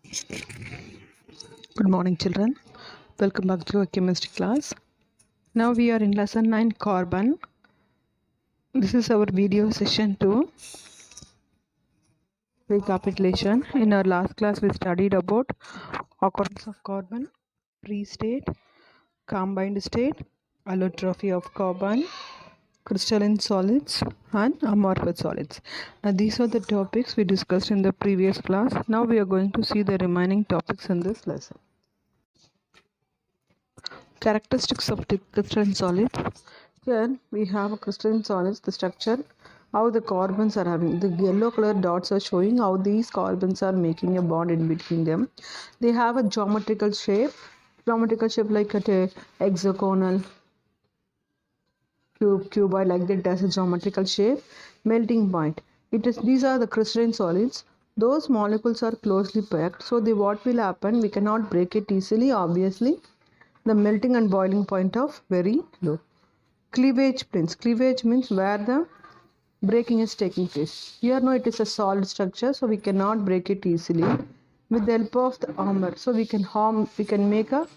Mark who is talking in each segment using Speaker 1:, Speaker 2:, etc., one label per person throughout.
Speaker 1: Good morning, children. Welcome back to our chemistry class. Now we are in lesson 9, carbon. This is our video session 2. Recapitulation. In our last class, we studied about occurrence of carbon, pre-state, combined state, allotrophy of carbon, crystalline solids, and amorphous solids. Now these are the topics we discussed in the previous class. Now we are going to see the remaining topics in this lesson. Characteristics of the crystalline solid. Here we have a crystalline solids, the structure, how the carbons are having. The yellow color dots are showing how these carbons are making a bond in between them. They have a geometrical shape like a hexagonal, cuboid, like that. Has a geometrical shape. Melting point. These are the crystalline solids. Those molecules are closely packed. So what will happen? We cannot break it easily, obviously. The melting and boiling point of very low. Cleavage planes. Cleavage means where the breaking is taking place. Here now it is a solid structure, so we cannot break it easily with the help of the hammer. So we can make a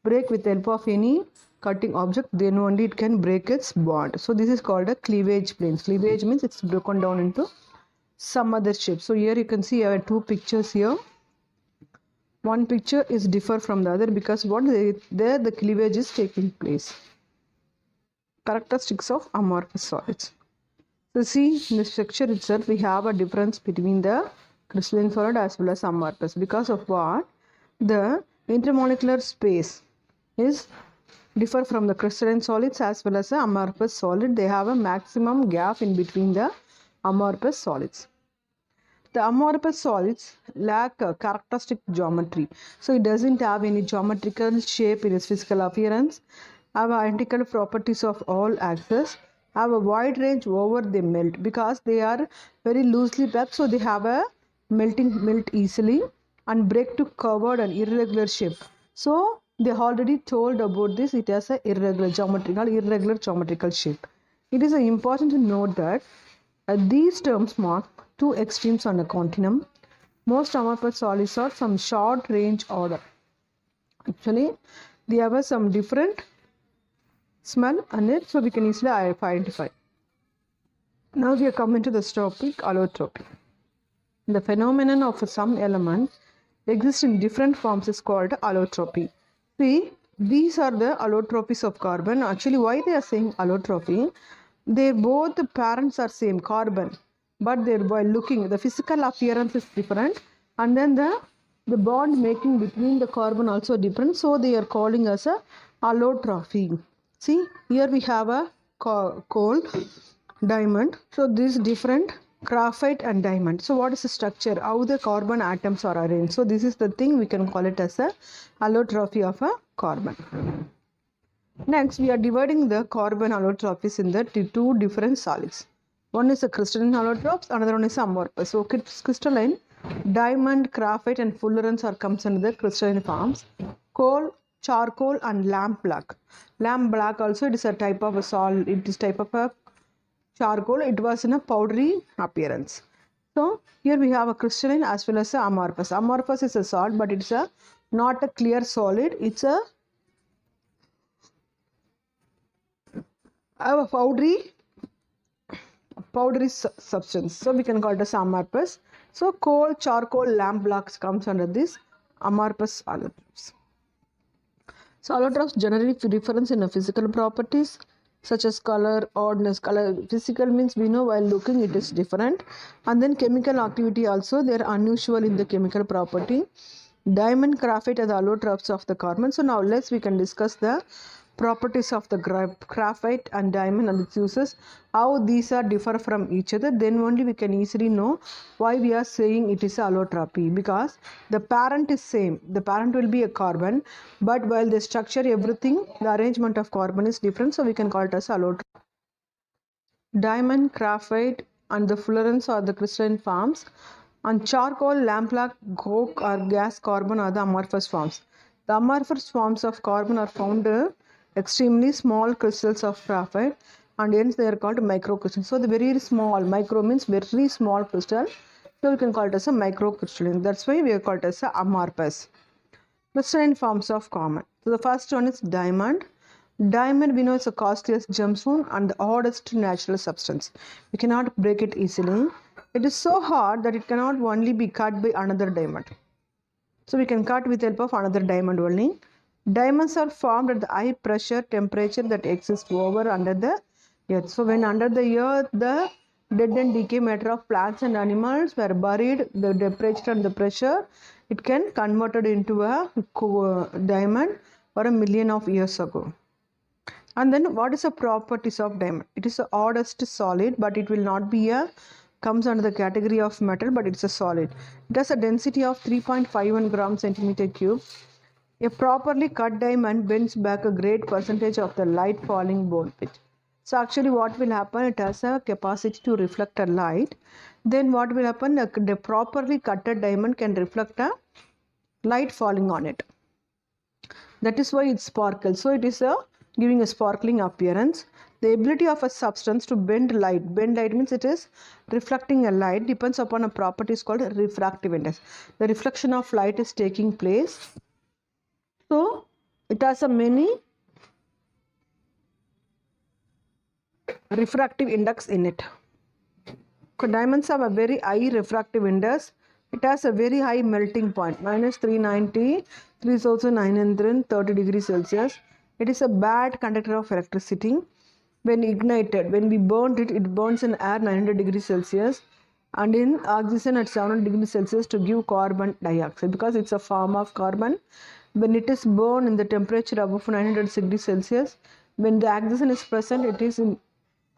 Speaker 1: break with the help of any cutting object, then only it can break its bond. So this is called a cleavage planes. Cleavage means it's broken down into some other shape. So here you can see I have two pictures here. One picture is differ from the other because there the cleavage is taking place. Characteristics of amorphous solids. So see, in the structure itself we have a difference between the crystalline solid as well as amorphous. Because of what? The intermolecular space is differ from the crystalline solids as well as the amorphous solid. They have a maximum gap in between the amorphous solids. The amorphous solids lack a characteristic geometry. So it doesn't have any geometrical shape in its physical appearance, have identical properties of all axes, have a wide range over they melt because they are very loosely packed, so they have a melt easily and break to curved and irregular shape. So they already told about this. It has a irregular geometrical shape. It is important to note that these terms mark two extremes on a continuum. Most amorphous solids are some short range order. Actually, they have some different smell and it, so we can easily identify. Now we are coming to this topic, allotropy. The phenomenon of some element exists in different forms is called allotropy. See, these are the allotropies of carbon. Actually, why they are saying allotropy? Both the parents are same, carbon, but while looking, the physical appearance is different, and then the bond making between the carbon also different, so they are calling us a allotropy. See, here we have a coal, diamond, so this different graphite and diamond. So what is the structure, how the carbon atoms are arranged? So this is the thing we can call it as a allotropy of a carbon. Next, we are dividing the carbon allotropies in the two different solids. One is a crystalline allotropes, another one is amorphous. So crystalline, diamond, graphite and fullerenes are comes under the crystalline forms. Coal, charcoal and lamp black. Lamp black also, it is a type of a solid. It is type of a charcoal. It was in a powdery appearance. So here we have a crystalline as well as a amorphous. Amorphous is a solid, but it's not a clear solid. It's a powdery substance, so we can call it as amorphous. So coal, charcoal, lamp blacks comes under this amorphous allotropes. So allotropes generally difference in physical properties such as color, oddness. Color, physical means we know while looking it is different, and then chemical activity also, they are unusual in the chemical property. Diamond, graphite are the allotropes of the carbon. So now we can discuss the properties of the graphite and diamond and its uses, how these are differ from each other. Then only we can easily know why we are saying it is allotropy, because the parent is same. The parent will be a carbon, but while the structure, everything, the arrangement of carbon is different, so we can call it as allotropy. Diamond, graphite and the fullerenes are the crystalline forms, and charcoal, lamp black, coke or gas carbon are the amorphous forms. The amorphous forms of carbon are found extremely small crystals of graphite, and hence they are called microcrystals. So the very small, micro means very small crystal. So we can call it as a microcrystalline. That's why we are called as a amorphous. Crystalline forms of common. So the first one is diamond. Diamond we know is the costliest gemstone and the hardest natural substance. We cannot break it easily. It is so hard that it cannot only be cut by another diamond. So we can cut with the help of another diamond only. Diamonds are formed at the high pressure temperature that exists over under the earth. So when under the earth, the dead and decay matter of plants and animals were buried, the temperature and the pressure, it can converted into a diamond or a million of years ago. And then what is the properties of diamond? It is the hardest solid, but it will not be a comes under the category of metal, but it's a solid. It has a density of 3.51 gram centimeter cube. A properly cut diamond bends back a great percentage of the light falling bone pit. So actually what will happen, it has a capacity to reflect a light. Then what will happen, the properly cutted diamond can reflect a light falling on it. That is why it sparkles. So it is giving a sparkling appearance. The ability of a substance to bend light means it is reflecting a light, depends upon a property called refractive index. The reflection of light is taking place. So it has a many refractive index in it. Diamonds have a very high refractive index. It has a very high melting point, minus 390, 3930 degrees Celsius. It is a bad conductor of electricity. When ignited, when we burned it, it burns in air 900 degrees Celsius and in oxygen at 700 degrees Celsius to give carbon dioxide, because it's a form of carbon. When it is burned in the temperature above 900 degrees Celsius, when the oxygen is present, it is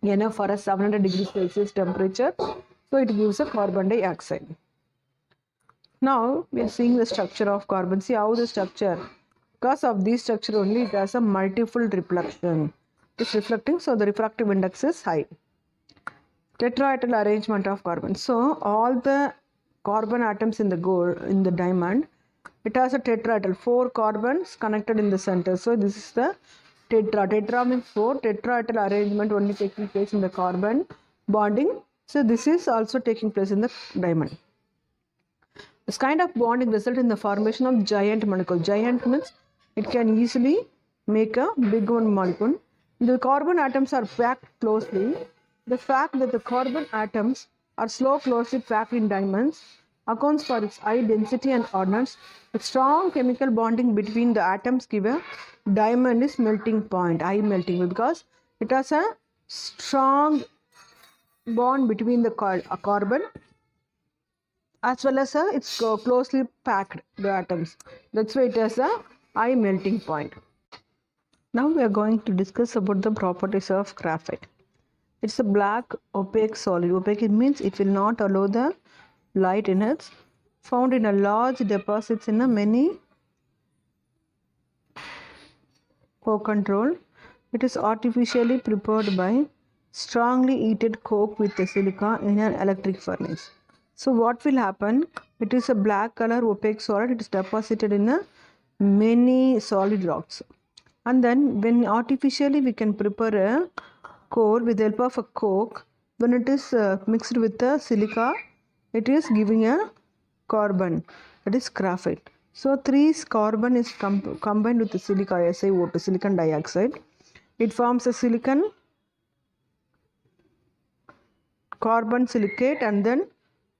Speaker 1: enough for a 700 degrees Celsius temperature. So it gives a carbon dioxide. Now we are seeing the structure of carbon. See how the structure, because of this structure only, it has a multiple reflection. It's reflecting, so the refractive index is high. Tetrahedral arrangement of carbon. So all the carbon atoms in the diamond, it has a tetrahedral, 4 carbons connected in the center. So this is the tetra means 4. Tetrahedral arrangement only taking place in the carbon bonding. So this is also taking place in the diamond. This kind of bonding results in the formation of giant molecule. Giant means it can easily make a big one molecule. The carbon atoms are packed closely. The fact that the carbon atoms are so closely packed in diamonds accounts for its high density and hardness. A strong chemical bonding between the atoms give a diamond is melting point, high melting point, because it has a strong bond between the carbon as well as it's closely packed, the atoms. That's why it has a high melting point. Now we are going to discuss about the properties of graphite. It's a black opaque solid. Opaque, it means it will not allow the light in it. Found in a large deposits in a many co-control. It is artificially prepared by strongly heated coke with the silica in an electric furnace. So what will happen? It is a black color opaque solid. It is deposited in a many solid rocks. And then when artificially we can prepare a core with the help of a coke, when it is mixed with the silica, it is giving a carbon, that is graphite. So 3 carbon is combined with the silica, SiO2, silicon dioxide. It forms a silicon carbon silicate and then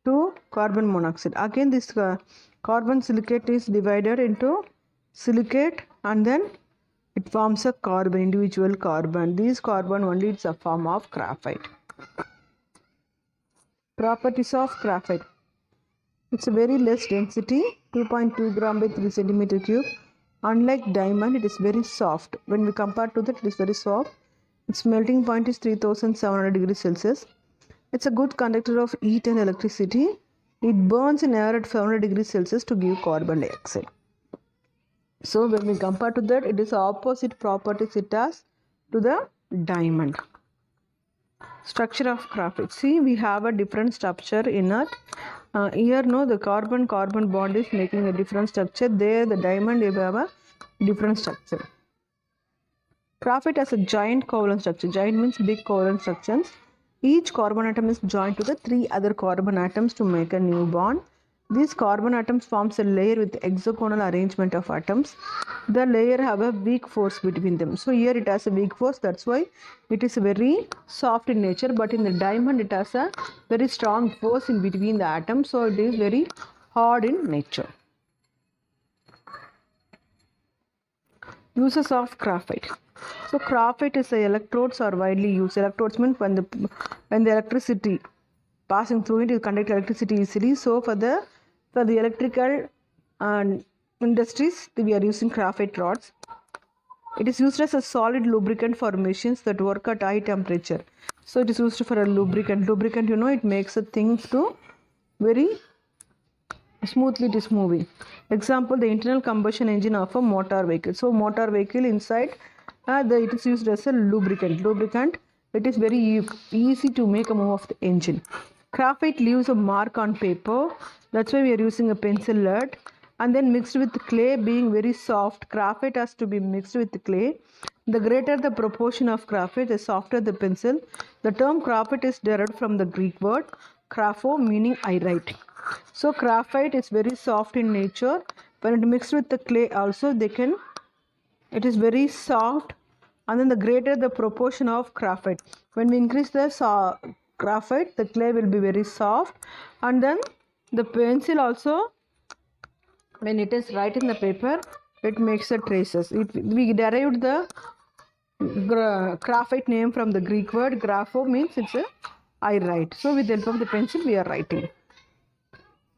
Speaker 1: 2 carbon monoxide. Again this carbon silicate is divided into silicate and then it forms a carbon, individual carbon. These carbon only, it's a form of graphite. Properties of graphite. It's a very less density, 2.2 gram by 3 centimeter cube. Unlike diamond, it is very soft. When we compare to that, it is very soft. Its melting point is 3700 degrees Celsius. It's a good conductor of heat and electricity. It burns in air at 500 degrees Celsius to give carbon dioxide. So when we compare to that, it is opposite properties it has to the diamond. Structure of graphite. See, we have a different structure in it. Here, no, the carbon-carbon bond is making a different structure. There, the diamond, you have a different structure. Graphite has a giant covalent structure. Giant means big covalent structures. Each carbon atom is joined to the 3 other carbon atoms to make a new bond. These carbon atoms forms a layer with hexagonal arrangement of atoms. The layer have a weak force between them. So here it has a weak force, that's why it is very soft in nature, but in the diamond it has a very strong force in between the atoms, so it is very hard in nature. Uses of graphite. So graphite is the electrodes are widely used. Electrodes mean when the electricity passing through it, you conduct electricity easily. So for the electrical industries, we are using graphite rods. It is used as a solid lubricant for machines that work at high temperature. So it is used for a lubricant. Lubricant, it makes the things to very smoothly it is moving. Example, the internal combustion engine of a motor vehicle. So motor vehicle inside, it is used as a lubricant. It is very easy to make a move of the engine. Graphite leaves a mark on paper, that's why we are using a pencil lead. And then mixed with clay, being very soft, graphite has to be mixed with clay. The greater the proportion of graphite, the softer the pencil. The term graphite is derived from the Greek word grapho, meaning I write. So graphite is very soft in nature. When it mixed with the clay also, it is very soft. And then the greater the proportion of graphite. When we increase the graphite, the clay will be very soft. And then the pencil also, when it is write in the paper, it makes the traces. We derived the graphite name from the Greek word grapho, means it's a I write. So with the help of the pencil we are writing.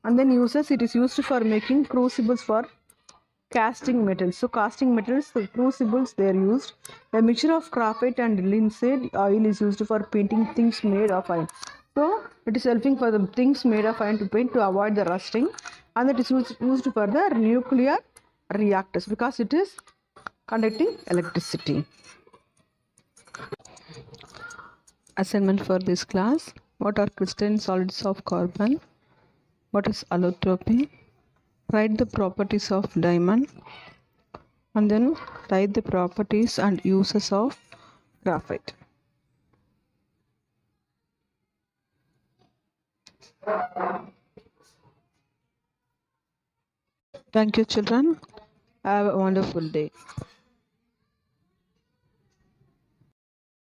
Speaker 1: And then uses, it is used for making crucibles for casting metals. So casting metals, the crucibles they are used. A mixture of graphite and linseed oil is used for painting things made of iron. So it is helping for the things made of iron to paint to avoid the rusting, and it is used for the nuclear reactors because it is conducting electricity. Assignment for this class: what are crystalline solids of carbon? What is allotropy? Write the properties of diamond, and then write the properties and uses of graphite. Thank you, children. Have a wonderful day.